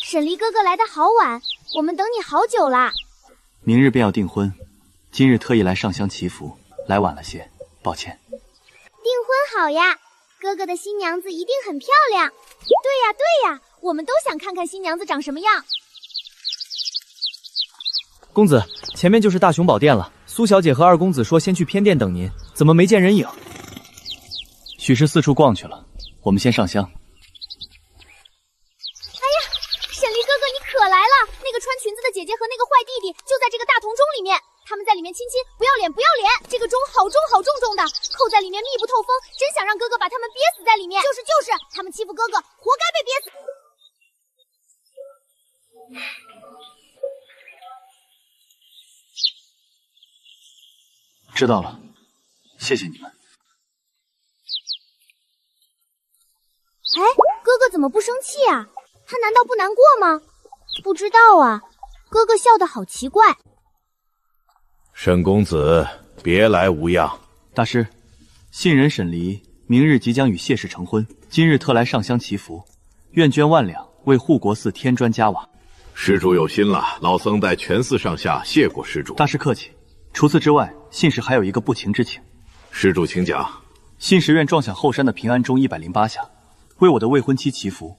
沈离哥哥来得好晚，我们等你好久啦。明日便要订婚，今日特意来上香祈福，来晚了些，抱歉。订婚好呀，哥哥的新娘子一定很漂亮。对呀，我们都想看看新娘子长什么样。公子，前面就是大雄宝殿了。苏小姐和二公子说先去偏殿等您，怎么没见人影？许是四处逛去了，我们先上香。沈离哥哥，你可来了！那个穿裙子的姐姐和那个坏弟弟就在这个大铜钟里面，他们在里面亲亲，不要脸不要脸！这个钟好重好重重的，扣在里面密不透风，真想让哥哥把他们憋死在里面。就是，他们欺负哥哥，活该被憋死。知道了，谢谢你们。哎，哥哥怎么不生气啊？他难道不难过吗？不知道啊，哥哥笑得好奇怪。沈公子，别来无恙。大师，信人沈离明日即将与谢氏成婚，今日特来上香祈福，愿捐1万两为护国寺添砖加瓦。施主有心了，老僧代全寺上下谢过施主。大师客气。除此之外，信使还有一个不情之请。施主请讲。信使愿撞响后山的平安钟108下，为我的未婚妻祈福。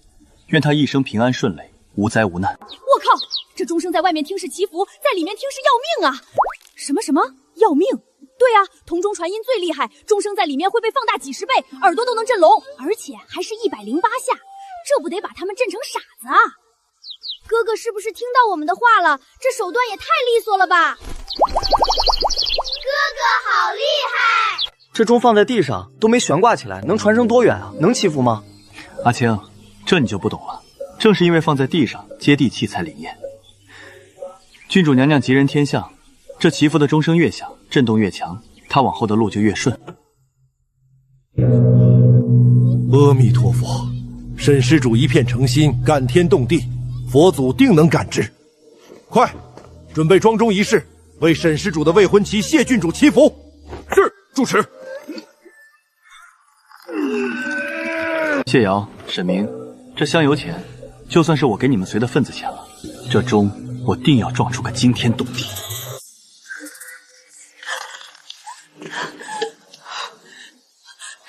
愿他一生平安顺累，无灾无难。我靠，这钟声在外面听是祈福，在里面听是要命啊！什么要命？对啊，铜钟传音最厉害，钟声在里面会被放大几10倍，耳朵都能震聋，而且还是108下，这不得把他们震成傻子啊！哥哥是不是听到我们的话了？这手段也太利索了吧！哥哥好厉害！这钟放在地上都没悬挂起来，能传声多远啊？能祈福吗？阿青，这你就不懂了。正是因为放在地上，接地气才灵验。郡主娘娘吉人天相，这祈福的钟声越响，震动越强，她往后的路就越顺。阿弥陀佛，沈施主一片诚心，感天动地，佛祖定能感知。快，准备庄钟仪式，为沈施主的未婚妻谢郡主祈福。是，主持。谢瑶、沈明，这香油钱，就算是我给你们随的份子钱了。这钟我定要撞出个惊天动地。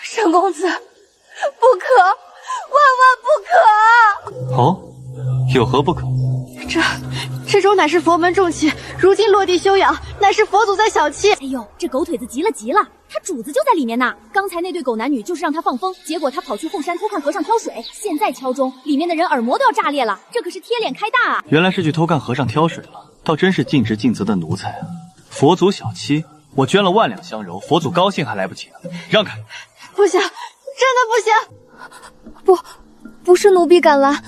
沈公子，不可，万万不可！哦，有何不可？这钟乃是佛门重器，如今落地休养，乃是佛祖在小憩。哎呦，这狗腿子急了，他主子就在里面呢。刚才那对狗男女就是让他放风，结果他跑去后山偷看和尚挑水，现在敲钟，里面的人耳膜都要炸裂了，这可是贴脸开大啊！原来是去偷看和尚挑水了，倒真是尽职尽责的奴才啊！佛祖小妻，我捐了1万两香柔，佛祖高兴还来不及呢。让开！不行，真的不行！不是奴婢敢来，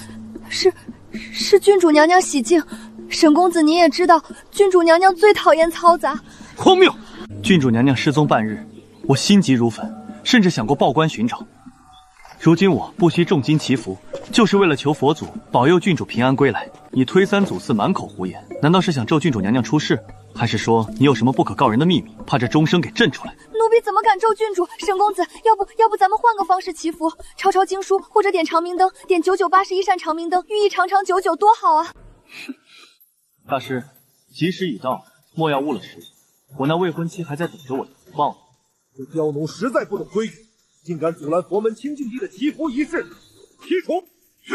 是郡主娘娘喜静。沈公子，您也知道，郡主娘娘最讨厌嘈杂。荒谬！郡主娘娘失踪半日，我心急如焚，甚至想过报官寻找。如今我不惜重金祈福，就是为了求佛祖保佑郡主平安归来。你推三阻四，满口胡言，难道是想咒郡主娘娘出事？还是说你有什么不可告人的秘密，怕这钟声给震出来？奴婢怎么敢咒郡主？沈公子，要不咱们换个方式祈福，抄经书，或者点长明灯，点9981扇长明灯，寓意长长久久，多好啊！大师，吉时已到，莫要误了时。我那未婚妻还在等着我的福报呢。这刁奴实在不懂规矩，竟敢阻拦佛门清净地的祈福仪式，剔除！不行，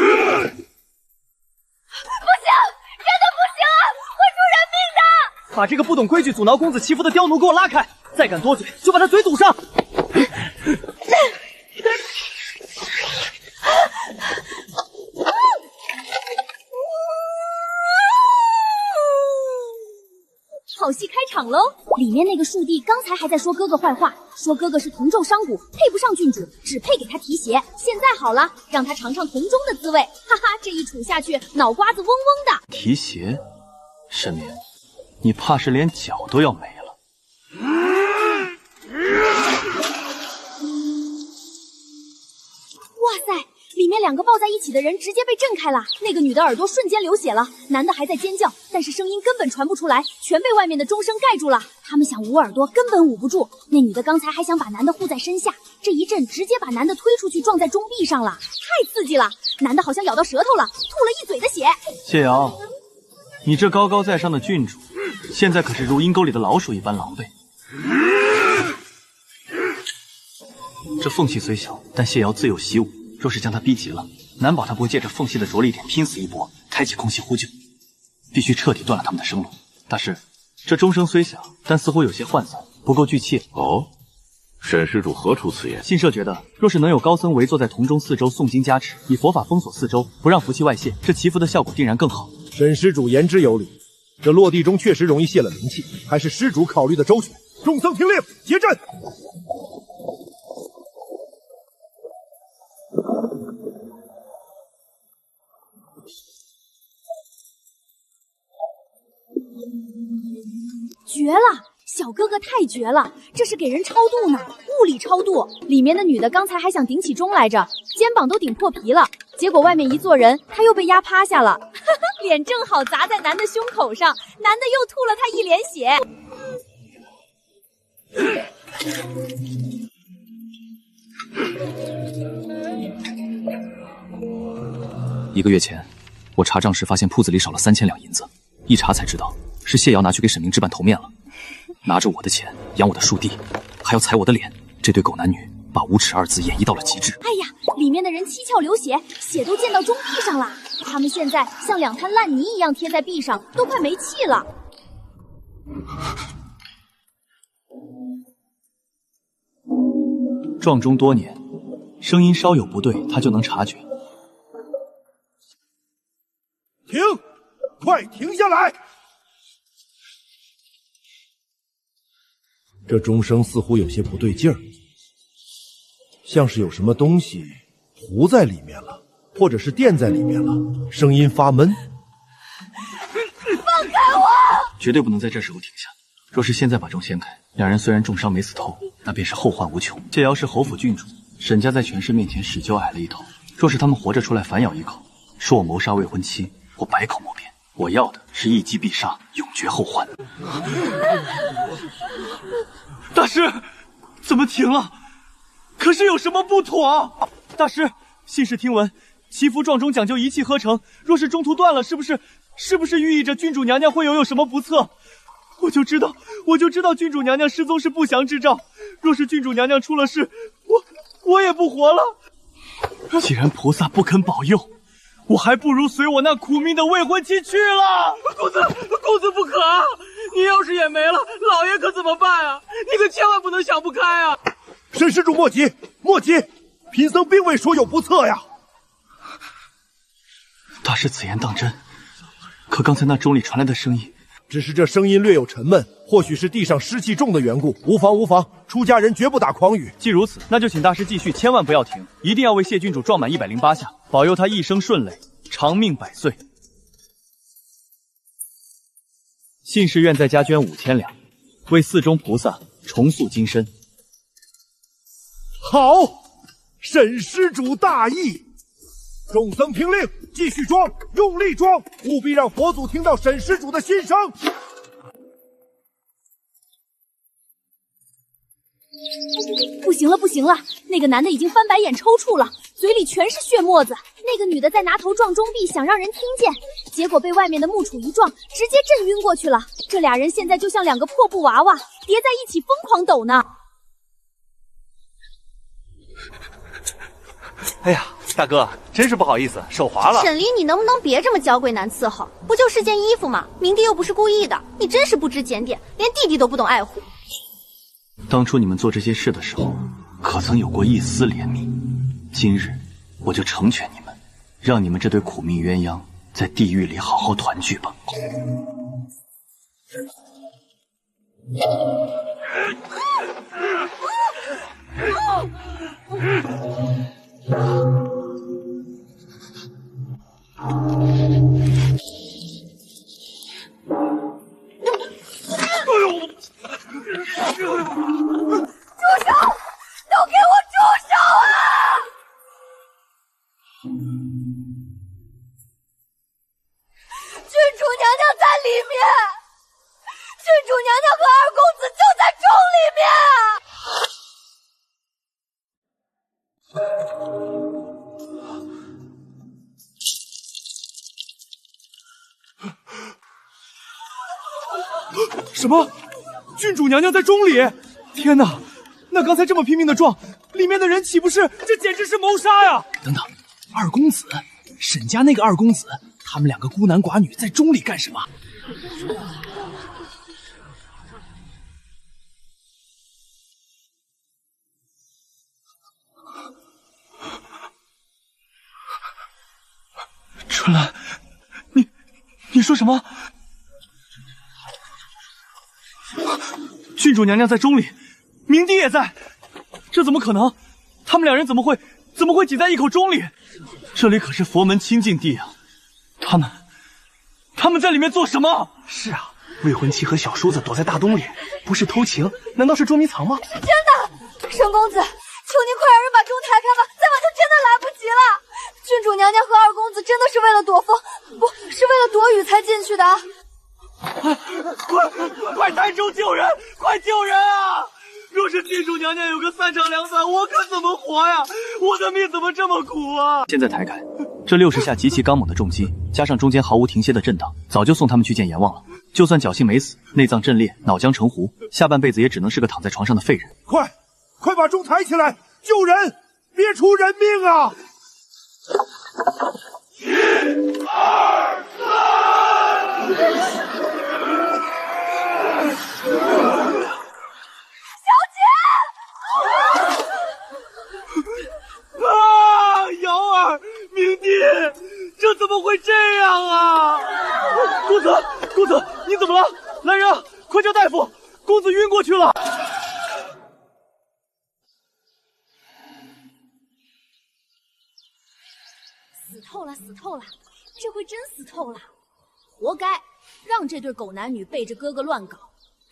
真的不行啊！会出人命的！把这个不懂规矩阻挠公子祈福的刁奴给我拉开！再敢多嘴，就把他嘴堵上！好戏开场喽！里面那个树弟刚才还在说哥哥坏话，说哥哥是铜咒伤骨，配不上郡主，只配给他提鞋。现在好了，让他尝尝铜钟的滋味，哈哈，这一杵下去，脑瓜子嗡嗡的。提鞋，沈明，你怕是连脚都要没了。哇塞！里面2个抱在一起的人直接被震开了，那个女的耳朵瞬间流血了，男的还在尖叫，但是声音根本传不出来，全被外面的钟声盖住了。他们想捂耳朵，根本捂不住。那女的刚才还想把男的护在身下，这一震直接把男的推出去，撞在钟壁上了，太刺激了！男的好像咬到舌头了，吐了一嘴的血。谢瑶，你这高高在上的郡主，现在可是如阴沟里的老鼠一般狼狈。这缝隙虽小，但谢瑶自有习武，若是将他逼急了，难保他不会借着缝隙的着力点拼死一搏，开启空隙呼救。必须彻底断了他们的生路。大师，这钟声虽响，但似乎有些涣散，不够聚气。哦，沈施主何出此言？信社觉得，若是能有高僧围坐在铜钟四周诵经加持，以佛法封锁四周，不让符气外泄，这祈福的效果定然更好。沈施主言之有理，这落地钟确实容易泄了灵气，还是施主考虑的周全。众僧听令，结阵！绝了！小哥哥太绝了，这是给人超度呢，物理超度。里面的女的刚才还想顶起钟来着，肩膀都顶破皮了，结果外面一坐人，她又被压趴下了，脸正好砸在男的胸口上，男的又吐了他一脸血。1个月前，我查账时发现铺子里少了3000两银子，一查才知道是谢瑶拿去给沈明置办头面了。拿着我的钱养我的树弟，还要踩我的脸，这对狗男女把无耻2字演绎到了极致。哎呀，里面的人七窍流血，血都溅到钟壁上了。他们现在像2滩烂泥一样贴在壁上，都快没气了。撞钟多年，声音稍有不对，他就能察觉。停！快停下来！这钟声似乎有些不对劲儿，像是有什么东西糊在里面了，或者是垫在里面了，声音发闷。放开我！绝对不能在这时候停下。若是现在把钟掀开，两人虽然重伤没死透，那便是后患无穷。谢瑶是侯府郡主，沈家在权势面前始究矮了一头。若是他们活着出来反咬一口，说我谋杀未婚妻，我百口莫辩。我要的是一击必杀，永绝后患。大师，怎么停了？可是有什么不妥？大师，信使听闻，祈福撞钟讲究一气呵成，若是中途断了，是不是寓意着郡主娘娘会有什么不测？我就知道郡主娘娘失踪是不祥之兆。若是郡主娘娘出了事，我也不活了。既然菩萨不肯保佑，我还不如随我那苦命的未婚妻去了。公子不可啊！你要是也没了，老爷可怎么办啊？你可千万不能想不开啊！沈施主莫急，莫急，贫僧并未说有不测呀。大师此言当真？可刚才那钟里传来的声音，只是这声音略有沉闷，或许是地上湿气重的缘故。无妨无妨，出家人绝不打诳语。既如此，那就请大师继续，千万不要停，一定要为谢郡主撞满108下，保佑她一生顺累，长命百岁。信士愿再加捐5000两，为寺中菩萨重塑金身。好，沈施主大义。众僧听令，继续装，用力装，务必让佛祖听到沈施主的心声。不行了，不行了！那个男的已经翻白眼抽搐了，嘴里全是血沫子。那个女的在拿头撞钟壁，想让人听见，结果被外面的木杵一撞，直接震晕过去了。这俩人现在就像2个破布娃娃，叠在一起疯狂抖呢。哎呀，大哥，真是不好意思，手滑了。沈离，你能不能别这么娇贵难伺候？不就是件衣服吗？明帝又不是故意的，你真是不知检点，连弟弟都不懂爱护。当初你们做这些事的时候，可曾有过一丝怜悯？今日我就成全你们，让你们这对苦命鸳鸯在地狱里好好团聚吧。什么？郡主娘娘在钟里？天哪！那刚才这么拼命的撞，里面的人岂不是……这简直是谋杀呀！等等，二公子，沈家那个二公子，他们两个孤男寡女在钟里干什么？春兰，你说什么？郡主娘娘在钟里，明帝也在，这怎么可能？他们两人怎么会挤在一口钟里？这里可是佛门清净地啊！他们在里面做什么？是啊，未婚妻和小叔子躲在大洞里，不是偷情，难道是捉迷藏吗？真的，沈公子，求您快让人把钟抬开吧，再晚就真的来不及了。郡主娘娘和二公子真的是为了躲风，不是为了躲雨才进去的。快抬舟救人！快救人啊！若是郡主娘娘有个三长两短，我可怎么活呀？我的命怎么这么苦啊？现在抬开，这60下极其刚猛的重击，加上中间毫无停歇的震荡，早就送他们去见阎王了。就算侥幸没死，内脏震裂，脑浆成糊，下半辈子也只能是个躺在床上的废人。快把钟抬起来，救人，别出人命啊！1、2、3。小姐！啊，瑶儿，明帝，这怎么会这样啊？公子，你怎么了？来人啊，快叫大夫！公子晕过去了。死透了，这回真死透了，活该！让这对狗男女背着哥哥乱搞，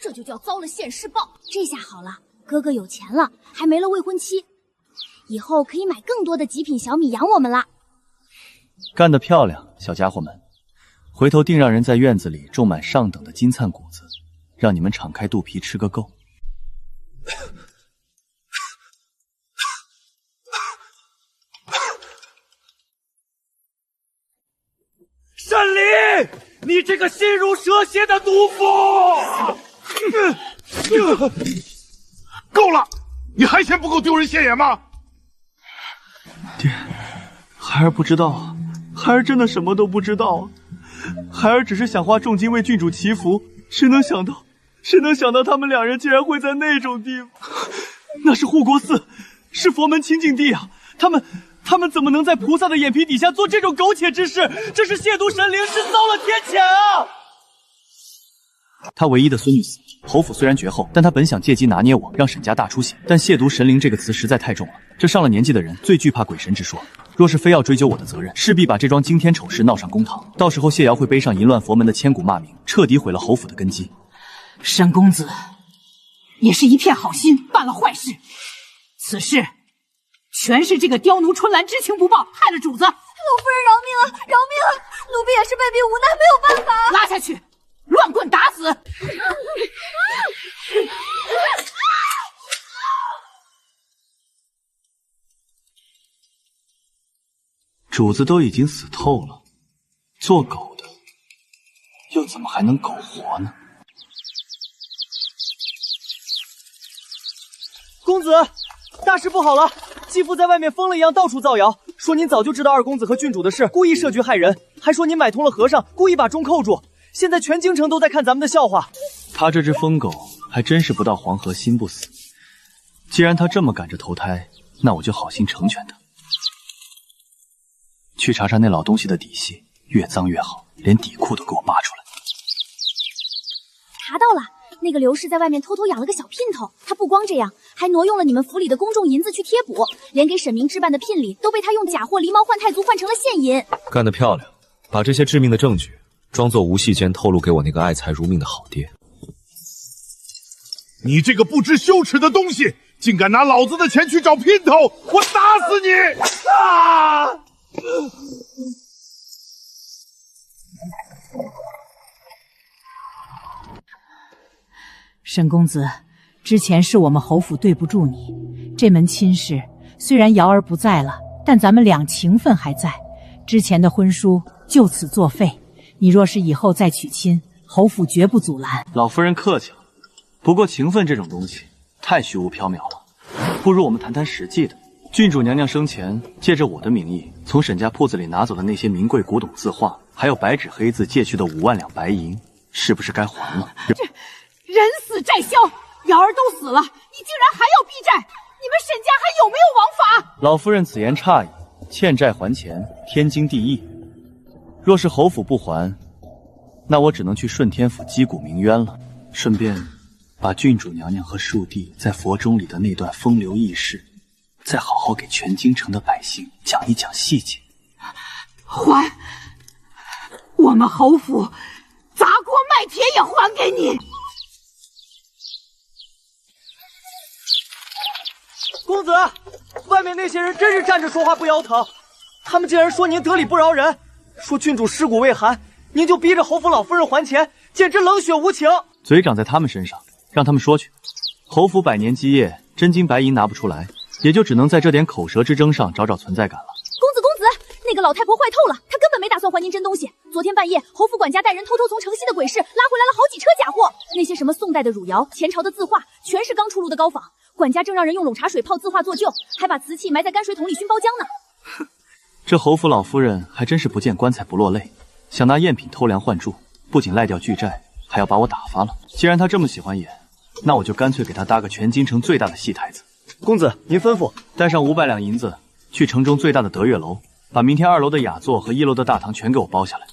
这就叫遭了现世报。这下好了，哥哥有钱了，还没了未婚妻，以后可以买更多的极品小米养我们了。干得漂亮，小家伙们！回头定让人在院子里种满上等的金灿谷子，让你们敞开肚皮吃个够。沈离，你这个心如蛇蝎的毒妇！够了，你还嫌不够丢人现眼吗？爹，孩儿不知道啊，孩儿真的什么都不知道啊。孩儿只是想花重金为郡主祈福，谁能想到他们两人竟然会在那种地方？那是护国寺，是佛门清净地啊！他们怎么能在菩萨的眼皮底下做这种苟且之事？这是亵渎神灵，是遭了天谴啊！他唯一的孙女死，侯府虽然绝后，但他本想借机拿捏我，让沈家大出血。但亵渎神灵这个词实在太重了，这上了年纪的人最惧怕鬼神之说。若是非要追究我的责任，势必把这桩惊天丑事闹上公堂，到时候谢瑶会背上淫乱佛门的千古骂名，彻底毁了侯府的根基。沈公子也是一片好心，办了坏事，此事全是这个刁奴春兰知情不报，害了主子。老夫人饶命啊，饶命啊！奴婢也是被逼无奈，没有办法。拉下去，乱棍打死！主子都已经死透了，做狗的又怎么还能苟活呢？公子，大事不好了！继父在外面疯了一样到处造谣，说您早就知道二公子和郡主的事，故意设局害人，还说您买通了和尚，故意把钟扣住。现在全京城都在看咱们的笑话。他这只疯狗还真是不到黄河心不死。既然他这么赶着投胎，那我就好心成全他。去查查那老东西的底细，越脏越好，连底裤都给我扒出来。查到了，那个刘氏在外面偷偷养了个小姘头，他不光这样，还挪用了你们府里的公众银子去贴补，连给沈明置办的聘礼都被他用假货狸猫换太族换成了现银。干得漂亮，把这些致命的证据装作无戏间透露给我那个爱财如命的好爹。你这个不知羞耻的东西，竟敢拿老子的钱去找姘头，我打死你！啊！沈公子，之前是我们侯府对不住你，这门亲事虽然瑶儿不在了，但咱们俩情分还在，之前的婚书就此作废。你若是以后再娶亲，侯府绝不阻拦。老夫人客气了，不过情分这种东西太虚无缥缈了，不如我们谈谈实际的。郡主娘娘生前借着我的名义，从沈家铺子里拿走的那些名贵古董字画，还有白纸黑字借去的5万两白银，是不是该还了？这人死债消，瑶儿都死了，你竟然还要逼债，你们沈家还有没有王法？老夫人此言差矣，欠债还钱，天经地义。若是侯府不还，那我只能去顺天府击鼓鸣冤了，顺便把郡主娘娘和庶弟在佛钟里的那段风流轶事，再好好给全京城的百姓讲一讲细节。还，我们侯府砸锅卖铁也还给你。公子，外面那些人真是站着说话不腰疼，他们竟然说您得理不饶人，说郡主尸骨未寒，您就逼着侯府老夫人还钱，简直冷血无情。嘴长在他们身上，让他们说去。侯府百年基业，真金白银拿不出来，也就只能在这点口舌之争上找找存在感了。公子，那个老太婆坏透了，她根本没打算还您真东西。昨天半夜，侯府管家带人偷偷从城西的鬼市拉回来了好几车假货，那些什么宋代的汝窑、前朝的字画，全是刚出炉的高仿。管家正让人用笼茶水泡字画做旧，还把瓷器埋在泔水桶里熏包浆呢。哼，这侯府老夫人还真是不见棺材不落泪，想拿赝品偷梁换柱，不仅赖掉巨债，还要把我打发了。既然她这么喜欢演，那我就干脆给她搭个全京城最大的戏台子。公子，您吩咐。带上500两银子，去城中最大的德悦楼，把明天2楼的雅座和1楼的大堂全给我包下来。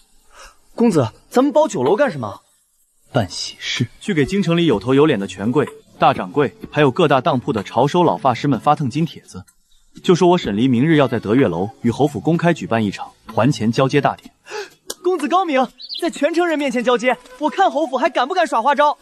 公子，咱们包9楼干什么？办喜事，去给京城里有头有脸的权贵、大掌柜，还有各大当铺的潮收老发师们发腾金帖子，就说我沈离明日要在德悦楼与侯府公开举办一场还钱交接大典。公子高明，在全城人面前交接，我看侯府还敢不敢耍花招？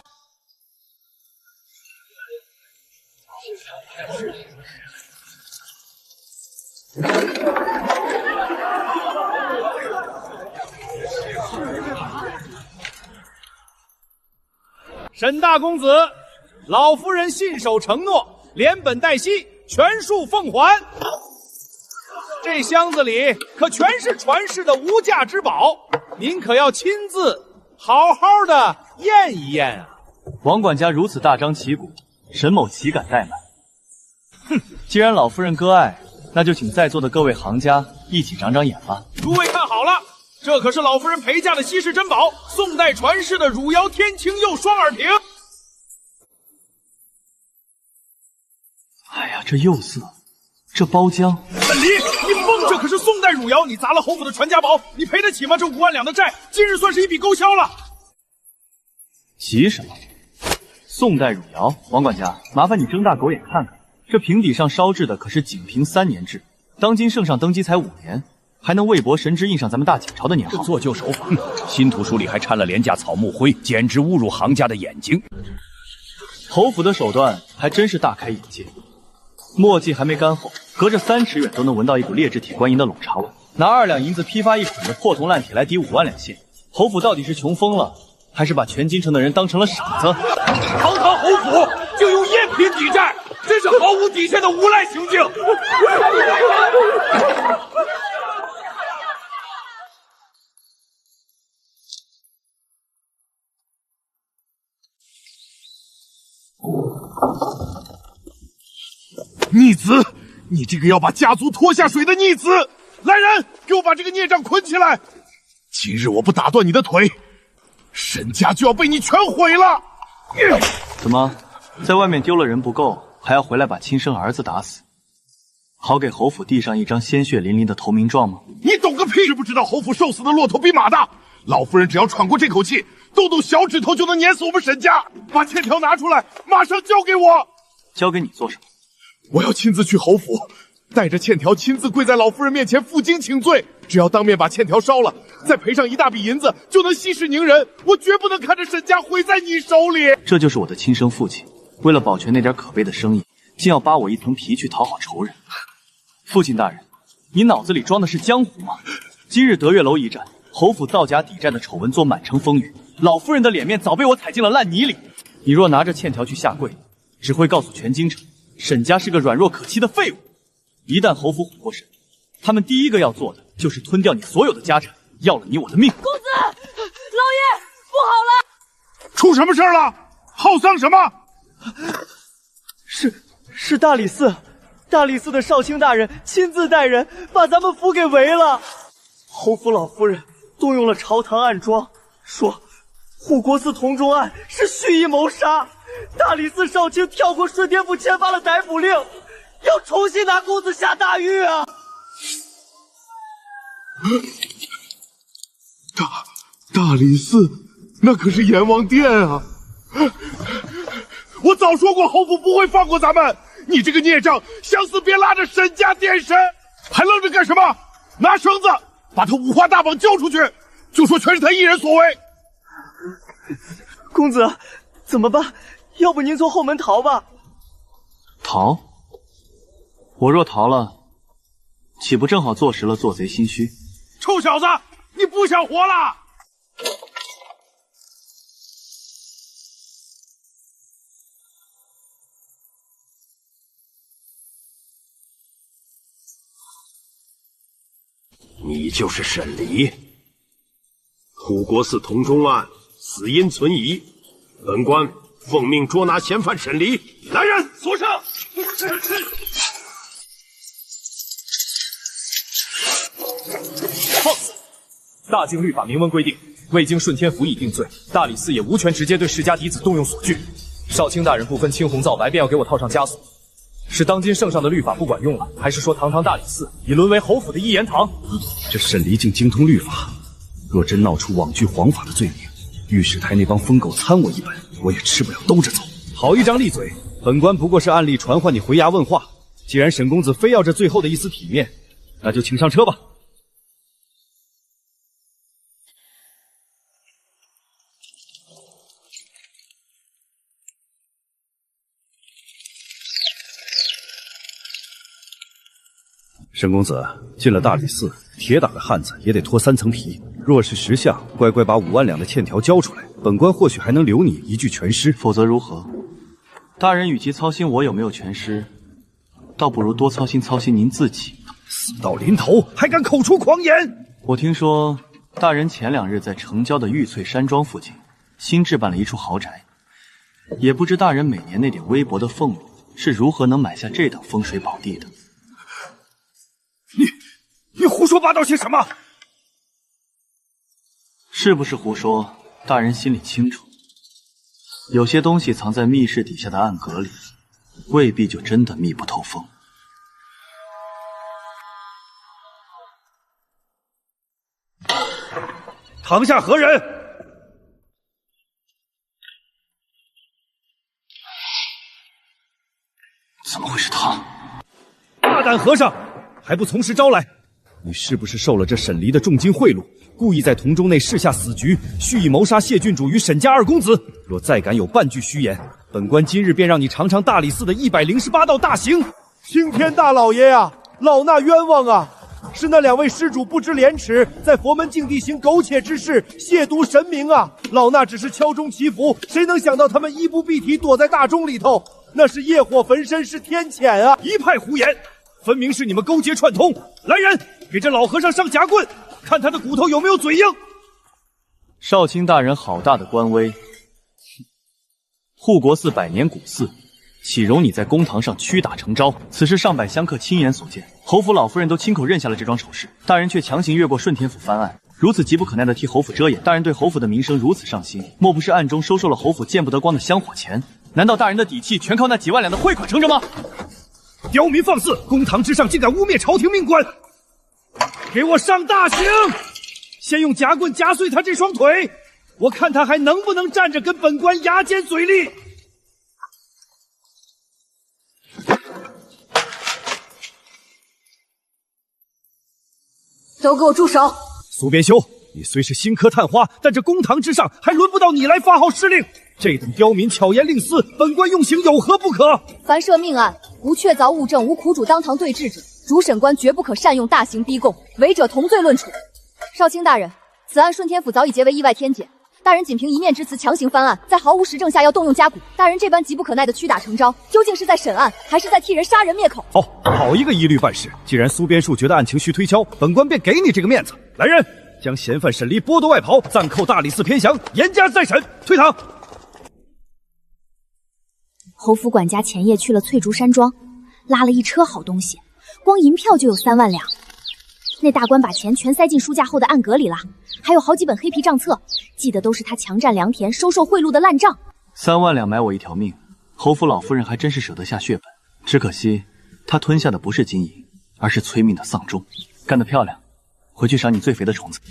沈大公子，老夫人信守承诺，连本带息全数奉还。这箱子里可全是传世的无价之宝，您可要亲自好好的验一验啊！王管家如此大张旗鼓，沈某岂敢怠慢？哼，既然老夫人割爱，那就请在座的各位行家一起长长眼吧。诸位看好了，这可是老夫人陪嫁的稀世珍宝，宋代传世的汝窑天青釉双耳瓶。哎呀，这釉色，这包浆，沈离，你疯！这可是宋代汝窑，你砸了侯府的传家宝，你赔得起吗？这5万两的债，今日算是一笔勾销了。急什么？宋代汝窑，王管家，麻烦你睁大狗眼看看，这瓶底上烧制的可是景平3年制，当今圣上登基才5年，还能魏博神之印上咱们大景朝的年号。这做旧手法，新图书里还掺了廉价草木灰，简直侮辱行家的眼睛。侯府的手段还真是大开眼界。墨迹还没干后，隔着3尺远都能闻到一股劣质铁观音的笼茶味。拿2两银子批发一捆的破铜烂铁来抵5万两线，侯府到底是穷疯了，还是把全京城的人当成了傻子？堂堂侯府就用赝品抵债，真是毫无底线的无赖行径！逆子，你这个要把家族拖下水的逆子！来人，给我把这个孽障捆起来！今日我不打断你的腿，沈家就要被你全毁了！怎么，在外面丢了人不够，还要回来把亲生儿子打死，好给侯府递上一张鲜血淋淋的投名状吗？你懂个屁！知不知道侯府瘦死的骆驼比马大？老夫人只要喘过这口气，动动小指头就能碾死我们沈家！把欠条拿出来，马上交给我！交给你做什么？我要亲自去侯府，带着欠条亲自跪在老夫人面前负荆请罪。只要当面把欠条烧了，再赔上一大笔银子，就能息事宁人。我绝不能看着沈家毁在你手里。这就是我的亲生父亲，为了保全那点可悲的生意，竟要扒我一层皮去讨好仇人。父亲大人，你脑子里装的是江湖吗？今日德悦楼一战，侯府造假抵债的丑闻做满城风雨，老夫人的脸面早被我踩进了烂泥里。你若拿着欠条去下跪，只会告诉全京城，沈家是个软弱可欺的废物。一旦侯府悔过神，他们第一个要做的就是吞掉你所有的家产，要了你我的命。公子，老爷，不好了！出什么事了？耗丧什么？是大理寺，大理寺的少卿大人亲自带人把咱们府给围了。侯府老夫人动用了朝堂暗桩，说护国寺同中案是蓄意谋杀。大理寺少卿跳过顺天府签发了逮捕令，要重新拿公子下大狱啊！大理寺，那可是阎王殿啊！我早说过侯府不会放过咱们，你这个孽障，想死别拉着沈家电神，还愣着干什么？拿绳子把他五花大绑交出去，就说全是他一人所为。公子，怎么办？要不您从后门逃吧？逃？我若逃了，岂不正好坐实了做贼心虚？臭小子，你不想活了？你就是沈离。护国寺同中案死因存疑，本官奉命捉拿嫌犯沈离。来人，锁上！放肆！大京律法明文规定，未经顺天府已定罪，大理寺也无权直接对世家嫡子动用锁具。少卿大人不分青红皂白，便要给我套上枷锁。是当今圣上的律法不管用了，还是说堂堂大理寺已沦为侯府的一言堂？这沈离竟精通律法，若真闹出罔据皇法的罪名，御史台那帮疯狗参我一本，我也吃不了兜着走。好一张利嘴！本官不过是暗例传唤你回衙问话。既然沈公子非要这最后的一丝体面，那就请上车吧。沈公子进了大理寺，铁打的汉子也得脱3层皮。若是识相，乖乖把5万两的欠条交出来，本官或许还能留你一具全尸。否则如何？大人与其操心我有没有全尸，倒不如多操心操心您自己。死到临头还敢口出狂言！我听说大人前2日在城郊的玉翠山庄附近新置办了一处豪宅，也不知大人每年那点微薄的俸禄是如何能买下这等风水宝地的。你胡说八道些什么？是不是胡说？大人心里清楚，有些东西藏在密室底下的暗格里，未必就真的密不透风。堂下何人？怎么会是他？大胆和尚，还不从实招来！你是不是受了这沈离的重金贿赂，故意在同中内设下死局，蓄意谋杀谢郡主与沈家2公子？若再敢有半句虚言，本官今日便让你尝尝大理寺的108道大刑！青天大老爷呀，老衲冤枉啊！是那2位施主不知廉耻，在佛门净地行苟且之事，亵渎神明啊！老衲只是敲钟祈福，谁能想到他们衣不蔽体，躲在大钟里头，那是业火焚身，是天谴啊！一派胡言，分明是你们勾结串通！来人，给这老和尚上夹棍，看他的骨头有没有嘴硬！少卿大人好大的官威！护国寺100年古寺，岂容你在公堂上屈打成招？此事上百香客亲眼所见，侯府老夫人都亲口认下了这桩丑事，大人却强行越过顺天府翻案，如此急不可耐地替侯府遮掩。大人对侯府的名声如此上心，莫不是暗中收受了侯府见不得光的香火钱？难道大人的底气全靠那几万两的汇款撑着吗？刁民放肆，公堂之上竟敢污蔑朝廷命官！给我上大刑！先用夹棍夹碎他这双腿，我看他还能不能站着跟本官牙尖嘴利！都给我住手！苏边修，你虽是新科探花，但这公堂之上还轮不到你来发号施令。这等刁民巧言令私，本官用刑有何不可？凡涉命案，无确凿物证，无苦主当堂对质者，主审官绝不可善用大刑逼供，违者同罪论处。少卿大人，此案顺天府早已结为意外天检，大人仅凭一面之词强行翻案，在毫无实证下要动用家骨，大人这般急不可耐的屈打成招，究竟是在审案，还是在替人杀人灭口？好一个一律办事！既然苏边树觉得案情需推敲，本官便给你这个面子。来人，将嫌犯沈离剥夺外袍，暂扣大理寺偏详，严加再审。退堂。侯府管家前夜去了翠竹山庄，拉了一车好东西，光银票就有3万两。那大官把钱全塞进书架后的暗格里了，还有好几本黑皮账册，记得都是他强占良田、收受贿赂的烂账。3万两买我一条命，侯府老夫人还真是舍得下血本。只可惜，她吞下的不是金银，而是催命的丧钟。干得漂亮，回去赏你最肥的虫子。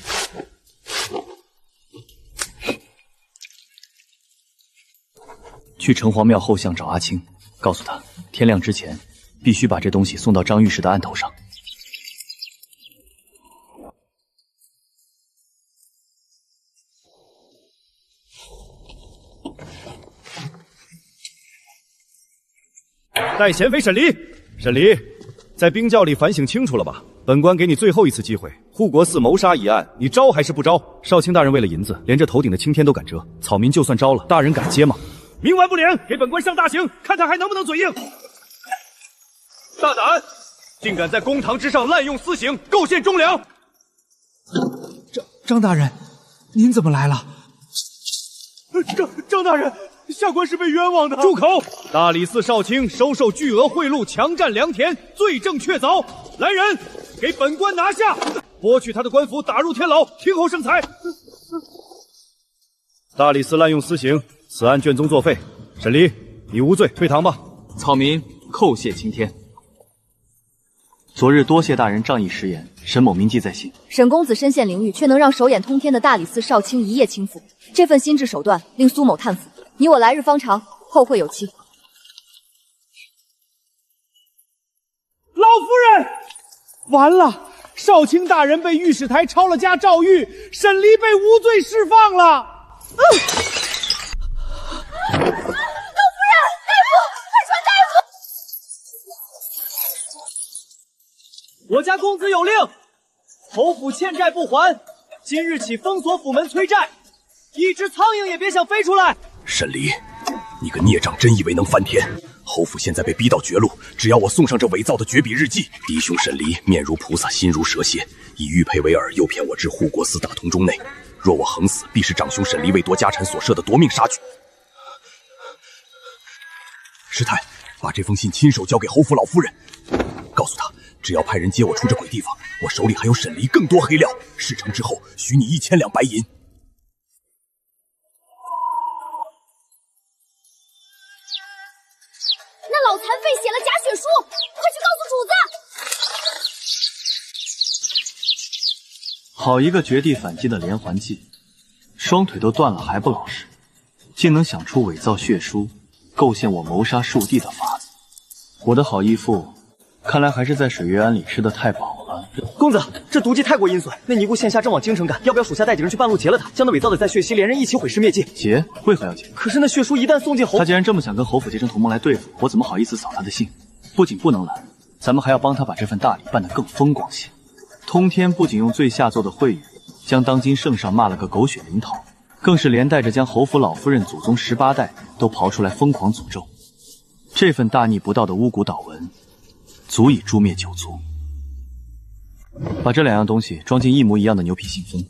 去城隍庙后巷找阿青，告诉他天亮之前必须把这东西送到张御史的案头上。待贤妃审理。审理，在冰窖里反省清楚了吧？本官给你最后一次机会，护国寺谋杀一案，你招还是不招？少卿大人为了银子，连这头顶的青天都敢折，草民就算招了，大人敢接吗？冥顽不灵，给本官上大刑，看他还能不能嘴硬！大胆，竟敢在公堂之上滥用私刑，构陷忠良！张大人，您怎么来了？张大人，下官是被冤枉的。住口！大理寺少卿收受巨额贿赂，强占良田，罪证确凿。来人，给本官拿下，剥去他的官服，打入天牢，听候圣裁。大理寺滥用私刑，此案卷宗作废。审理，你无罪，退堂吧。草民叩谢青天。昨日多谢大人仗义食言，沈某铭记在心。沈公子身陷囹圄，却能让手眼通天的大理寺少卿一夜倾覆，这份心智手段令苏某叹服。你我来日方长，后会有期。老夫人，完了！少卿大人被御史台抄了家诏狱，沈离被无罪释放了。老夫人，大夫，快传大夫！我家公子有令，侯府欠债不还，今日起封锁府门催债，一只苍蝇也别想飞出来。沈离，你个孽障，真以为能翻天？侯府现在被逼到绝路，只要我送上这伪造的绝笔日记，弟兄沈离面如菩萨，心如蛇蝎，以玉佩为饵，诱骗我至护国寺大同中内。若我横死，必是长兄沈离为夺家产所设的夺命杀举。师太，把这封信亲手交给侯府老夫人，告诉他，只要派人接我出这鬼地方，我手里还有沈离更多黑料。事成之后，许你1000两白银。那老残废写了假血书，快去告诉主子！好一个绝地反击的连环计，双腿都断了还不老实，竟能想出伪造血书，构陷我谋杀庶弟的法子。我的好义父，看来还是在水月庵里吃的太饱了。公子，这毒计太过阴损，那尼姑现下正往京城赶，要不要属下带几人去半路劫了他，将那伪造的在血溪连人一起毁尸灭迹？劫？为何要劫？可是那血书一旦送进侯，他既然这么想跟侯府结成同盟来对付我，怎么好意思扫他的兴？不仅不能拦，咱们还要帮他把这份大礼办得更风光些。通天不仅用最下作的秽语将当今圣上骂了个狗血淋头，更是连带着将侯府老夫人祖宗18代都刨出来疯狂诅咒。这份大逆不道的巫蛊祷文，足以诛灭9族。把这2样东西装进一模一样的牛皮信封，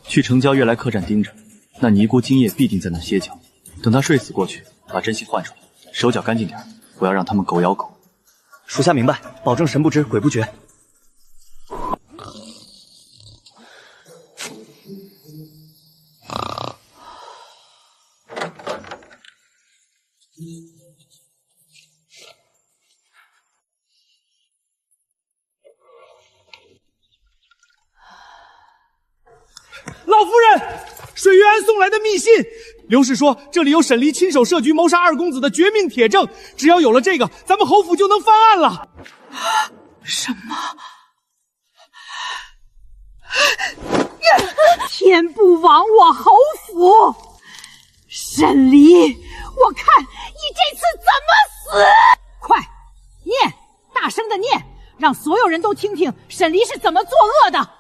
去城郊悦来客栈盯着，那尼姑今夜必定在那歇脚。等她睡死过去，把真信换出来，手脚干净点，不要让他们狗咬狗。属下明白，保证神不知鬼不觉。老夫人，水月庵送来的密信，刘氏说这里有沈离亲手设局谋杀2公子的绝命铁证，只要有了这个，咱们侯府就能翻案了。什么？天不亡我侯府！沈离，我看你这次怎么死！快念，大声的念，让所有人都听听沈离是怎么作恶的。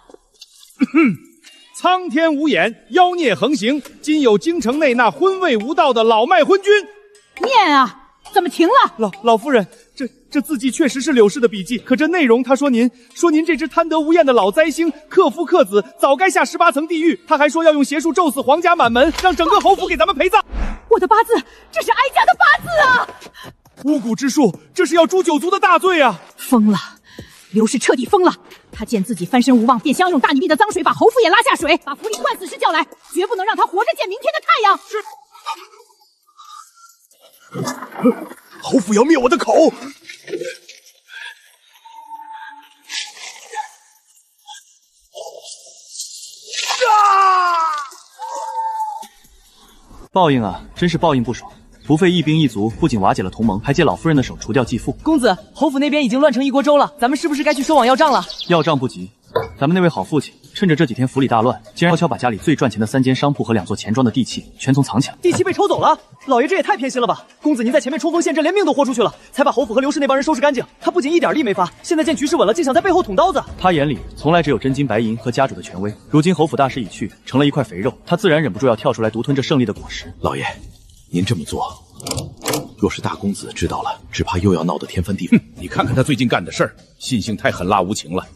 苍天无眼，妖孽横行，今有京城内那昏位无道的老卖昏君。念啊，怎么停了？老夫人，这字迹确实是柳氏的笔迹，可这内容他说您这只贪得无厌的老灾星克夫克子，早该下18层地狱。他还说要用邪术咒死皇家满门，让整个侯府给咱们陪葬。我的八字，这是哀家的八字啊！巫蛊之术，这是要诛九族的大罪啊！疯了，刘氏彻底疯了。他见自己翻身无望，便想用大女婢的脏水把侯府也拉下水，把府里惯死士叫来，绝不能让他活着见明天的太阳。是。侯府要灭我的口！报应啊，真是报应不爽！不费一兵一卒，不仅瓦解了同盟，还借老夫人的手除掉继父。公子，侯府那边已经乱成一锅粥了，咱们是不是该去收网要账了？要账不急，咱们那位好父亲趁着这几天府里大乱，竟然悄悄把家里最赚钱的3间商铺和2座钱庄的地契全从藏起来。地契被抽走了，老爷这也太偏心了吧！公子您在前面冲锋陷阵，连命都豁出去了，才把侯府和刘氏那帮人收拾干净。他不仅一点力没发，现在见局势稳了，竟想在背后捅刀子。他眼里从来只有真金白银和家主的权威，如今侯府大势已去，成了一块肥肉，他自然忍不住要跳出来独吞这胜利的果实。老爷，您这么做，若是大公子知道了，只怕又要闹得天翻地覆。你看看他最近干的事儿，信性太狠辣无情了。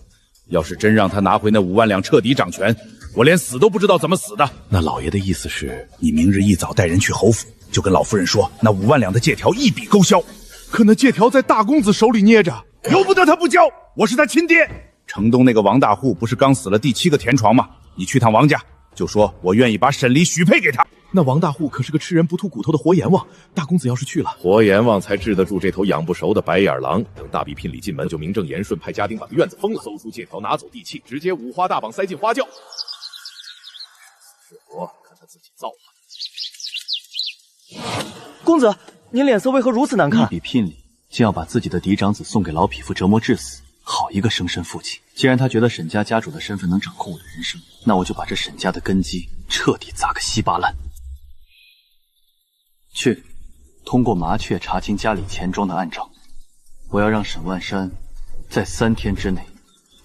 要是真让他拿回那5万两彻底掌权，我连死都不知道怎么死的。那老爷的意思是，你明日一早带人去侯府，就跟老夫人说，那5万两的借条一笔勾销。可那借条在大公子手里捏着，由不得他不交，我是他亲爹。城东那个王大户不是刚死了第7个田床吗？你去趟王家，就说我愿意把沈离许配给他。那王大户可是个吃人不吐骨头的活阎王，大公子要是去了，活阎王才治得住这头养不熟的白眼狼。等大比聘礼进门，就名正言顺派家丁把院子封了，搜出借条，拿走地契，直接5花大绑塞进花轿。是活，看他自己造化。公子，您脸色为何如此难看？一笔聘礼竟要把自己的嫡长子送给老匹夫折磨致死，好一个生身父亲！既然他觉得沈家家主的身份能掌控我的人生，那我就把这沈家的根基彻底砸个稀巴烂。去，通过麻雀查清家里钱庄的暗账，我要让沈万山在3天之内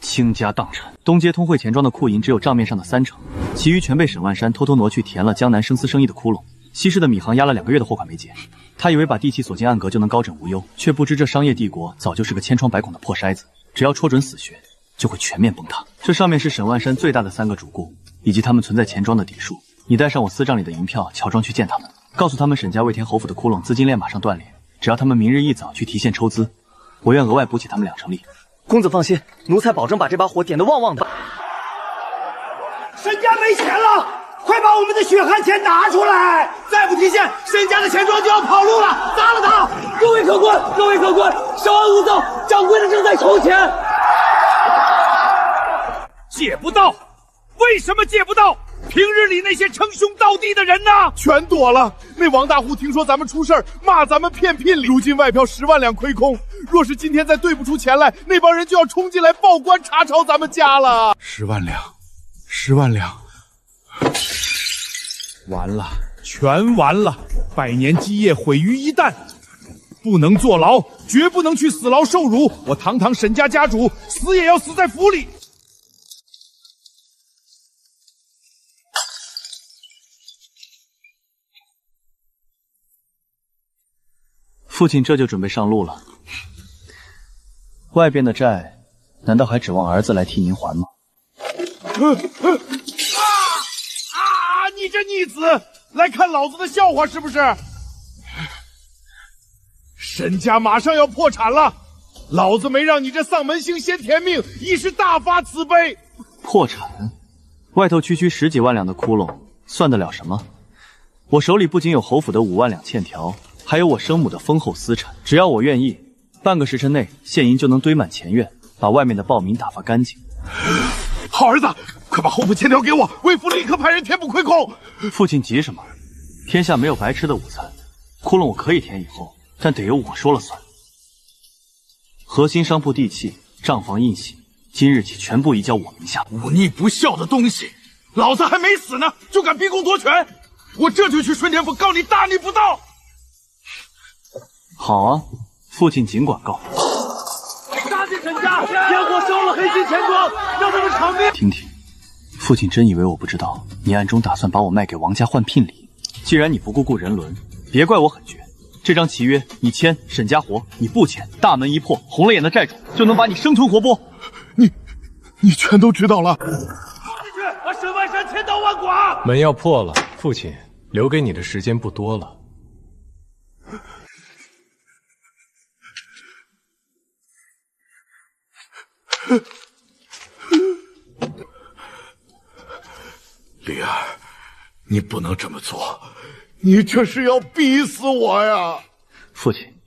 倾家荡产。东街通汇钱庄的库银只有账面上的30%，其余全被沈万山偷偷挪去填了江南生丝生意的窟窿。西市的米行压了2个月的货款没结，他以为把地契锁进暗格就能高枕无忧，却不知这商业帝国早就是个千疮百孔的破筛子，只要戳准死穴，就会全面崩塌。这上面是沈万山最大的3个主顾，以及他们存在钱庄的底数。你带上我私账里的银票，乔装去见他们，告诉他们沈家为填侯府的窟窿，资金链马上断裂。只要他们明日一早去提现抽资，我愿额外补给他们20成利。公子放心，奴才保证把这把火点得旺旺的。沈家没钱了，快把我们的血汗钱拿出来！再不提现，沈家的钱庄就要跑路了！砸了他！各位客官，各位客官，稍安勿躁，掌柜的正在筹钱。借不到，为什么借不到？平日里那些称兄道弟的人呢？全躲了。那王大户听说咱们出事儿，骂咱们骗聘礼，如今外票10万两亏空。若是今天再兑不出钱来，那帮人就要冲进来报官查抄咱们家了。10万两，10万两，完了，全完了，100年基业毁于一旦。不能坐牢，绝不能去死牢受辱。我堂堂沈家家主，死也要死在府里。父亲这就准备上路了。外边的债，难道还指望儿子来替您还吗？你这逆子，来看老子的笑话是不是？沈家马上要破产了，老子没让你这丧门星先填命，已是大发慈悲。破产？外头区区10几万两的窟窿，算得了什么？我手里不仅有侯府的5万两欠条，还有我生母的丰厚私产。只要我愿意，半个时辰内，现银就能堆满前院，把外面的暴民打发干净。好儿子，快把侯府欠条给我，魏府立刻派人填补亏空。父亲急什么？天下没有白吃的午餐，窟窿我可以填以后，但得由我说了算。核心商铺地契、账房印玺，今日起全部移交我名下。忤逆不孝的东西，老子还没死呢，就敢逼宫夺权！我这就去顺天府告你大逆不道。好啊，父亲尽管告。杀进沈家，天火烧了黑心钱庄，让他们偿命。听听，父亲真以为我不知道你暗中打算把我卖给王家换聘礼？既然你不顾人伦，别怪我狠绝。这张契约你签，沈家活；你不签，大门一破，红了眼的债主就能把你生吞活剥。你全都知道了。进去，把沈万山千刀万剐。门要破了，父亲留给你的时间不多了。灵儿，你不能这么做，你这是要逼死我呀！父亲，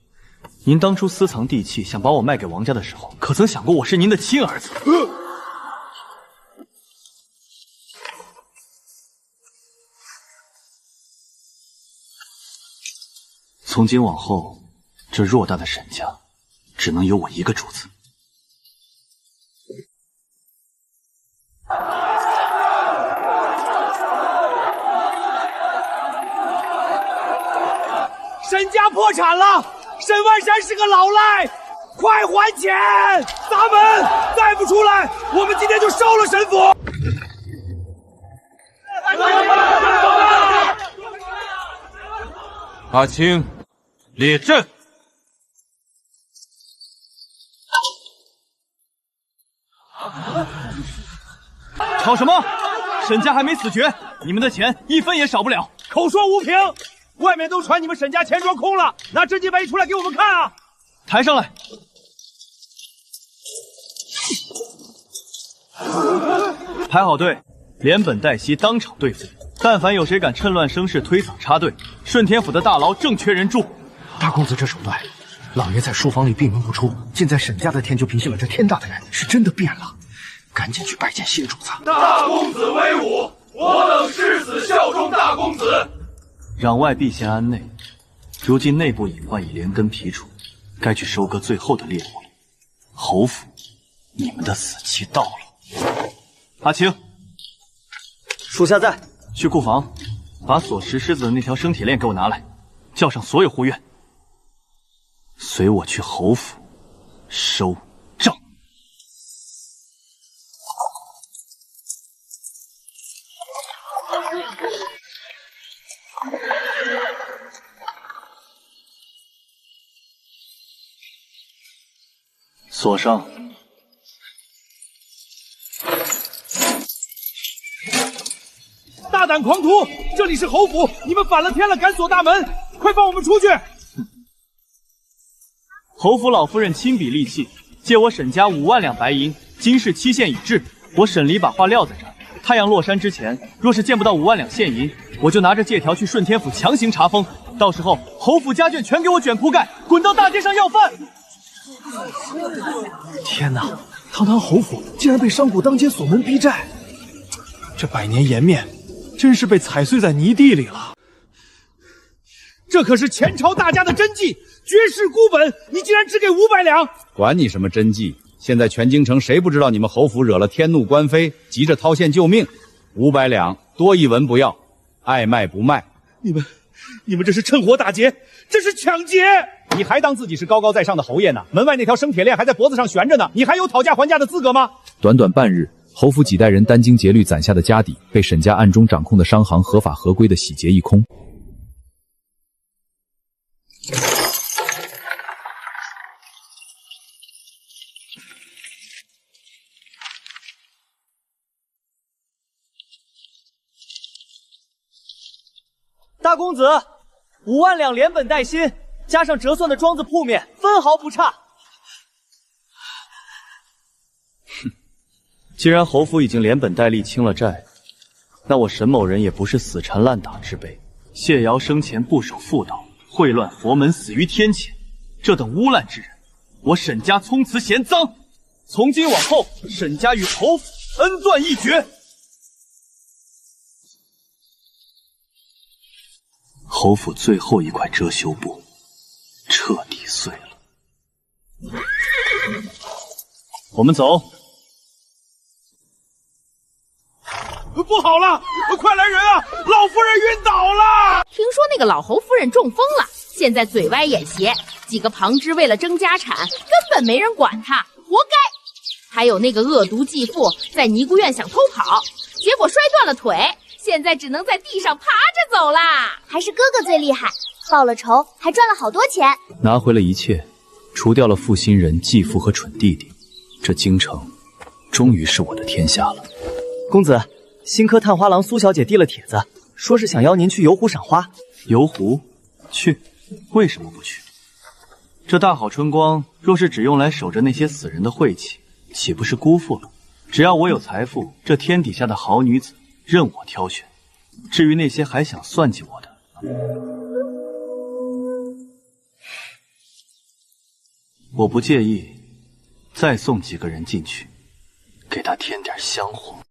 您当初私藏地契，想把我卖给王家的时候，可曾想过我是您的亲儿子？从今往后，这偌大的沈家，只能有我一个主子。沈家破产了，沈万山是个老赖，快还钱！砸门！再不出来，我们今天就烧了沈府！阿青，列阵！吵什么？沈家还没死绝，你们的钱一分也少不了。口说无凭，外面都传你们沈家钱庄空了，拿真金白银出来给我们看啊！抬上来。排好队，连本带息当场对付。但凡有谁敢趁乱生事、推搡插队，顺天府的大牢正缺人住。大公子这手段，老爷在书房里闭门不出，现在沈家的天就凭信了这天大的人，是真的变了。赶紧去拜见新主子。大公子威武，我等誓死效忠大公子。攘外必先安内，如今内部隐患已连根劈除，该去收割最后的猎物了。侯府，你们的死期到了。阿青，属下在。去库房，把所食狮子的那条生铁链给我拿来，叫上所有护院，随我去侯府收账。锁上。大胆狂徒！这里是侯府，你们反了天了，敢锁大门！快放我们出去！侯府老夫人亲笔立契，借我沈家5万两白银，今世期限已至。我沈离把话撂在这儿，太阳落山之前，若是见不到5万两现银，我就拿着借条去顺天府强行查封。到时候侯府家眷全给我卷铺盖，滚到大街上要饭！天哪！堂堂侯府竟然被商贾当街锁门逼债，这百年颜面真是被踩碎在泥地里了。这可是前朝大家的真迹，绝世孤本，你竟然只给500两！管你什么真迹，现在全京城谁不知道你们侯府惹了天怒官非，急着掏现救命？500两多一文不要，爱卖不卖。你们这是趁火打劫，这是抢劫！你还当自己是高高在上的侯爷呢？门外那条生铁链还在脖子上悬着呢，你还有讨价还价的资格吗？短短半日，侯府几代人殚精竭虑攒下的家底，被沈家暗中掌控的商行合法合规的洗劫一空。大公子，5万两连本带薪，加上折算的庄子铺面，分毫不差。既然侯府已经连本带利清了债，那我沈某人也不是死缠烂打之辈。谢瑶生前不守妇道，秽乱佛门，死于天谴。这等污烂之人，我沈家从此嫌赃。从今往后，沈家与侯府恩断义绝。侯府最后一块遮羞布彻底碎了。我们走。不好了，快来人啊！老夫人晕倒了。听说那个老侯夫人中风了，现在嘴歪眼斜，几个旁支为了争家产，根本没人管她，活该。还有那个恶毒继父在尼姑院想偷跑，结果摔断了腿，现在只能在地上爬着走啦。还是哥哥最厉害，报了仇还赚了好多钱，拿回了一切，除掉了负心人、继父和蠢弟弟，这京城终于是我的天下了。公子，新科探花郎苏小姐递了帖子，说是想邀您去游湖赏花。游湖？去，为什么不去？这大好春光，若是只用来守着那些死人的晦气，岂不是辜负了？只要我有财富，这天底下的好女子任我挑选。至于那些还想算计我的，我不介意再送几个人进去，给他添点香火。